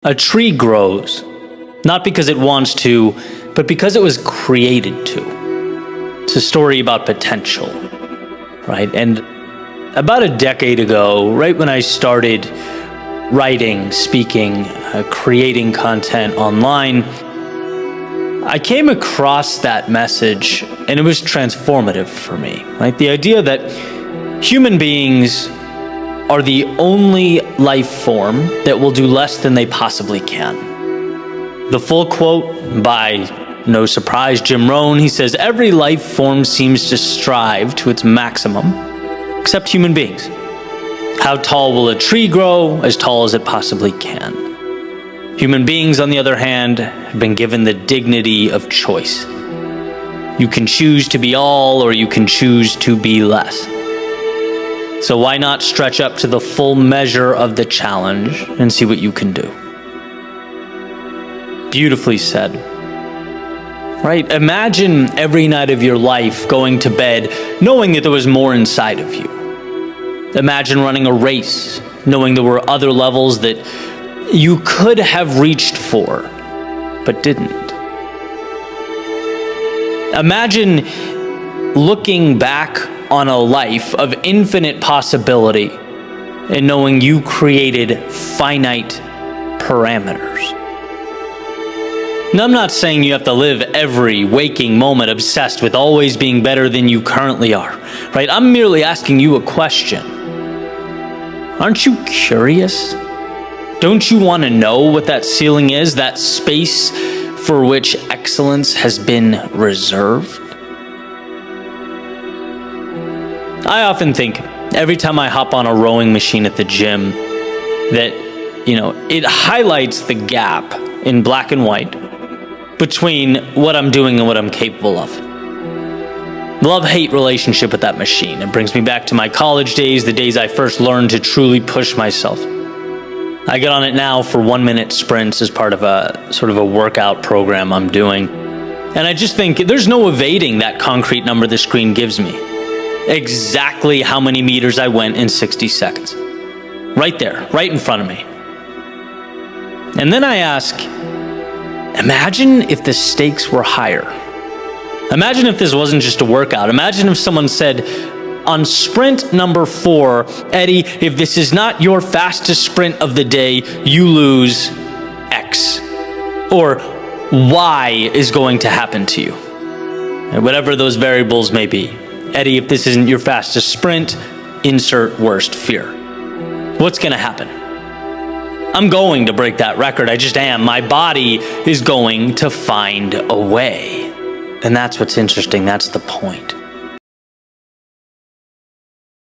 A tree grows, not because it wants to, but because it was created to. It's a story about potential, right? And about a decade ago, right when I started writing, speaking, creating content online, I came across that message and it was transformative for me, right? The idea that human beings are the only life form that will do less than they possibly can. The full quote by, no surprise, Jim Rohn, he says, "Every life form seems to strive to its maximum, except human beings. How tall will a tree grow? As tall as it possibly can. Human beings, on the other hand, have been given the dignity of choice. You can choose to be all, or you can choose to be less. So why not stretch up to the full measure of the challenge and see what you can do?" Beautifully said. Right? Imagine every night of your life going to bed knowing that there was more inside of you. Imagine running a race knowing there were other levels that you could have reached for, but didn't. Imagine looking back on a life of infinite possibility and knowing you created finite parameters. Now, I'm not saying you have to live every waking moment obsessed with always being better than you currently are, right? I'm merely asking you a question. Aren't you curious? Don't you want to know what that ceiling is, that space for which excellence has been reserved? I often think every time I hop on a rowing machine at the gym that, it highlights the gap in black and white between what I'm doing and what I'm capable of. Love-hate relationship with that machine. It brings me back to my college days, the days I first learned to truly push myself. I get on it now for 1-minute sprints as part of a sort of a workout program I'm doing. And I just think there's no evading that concrete number the screen gives me. Exactly how many meters I went in 60 seconds. Right there, right in front of me. And then I ask, imagine if the stakes were higher. Imagine if this wasn't just a workout. Imagine if someone said, on sprint number 4, Eddie, if this is not your fastest sprint of the day, you lose X. Or Y is going to happen to you. And whatever those variables may be. Eddie, if this isn't your fastest sprint, insert worst fear. What's going to happen? I'm going to break that record. I just am. My body is going to find a way. And that's what's interesting. That's the point.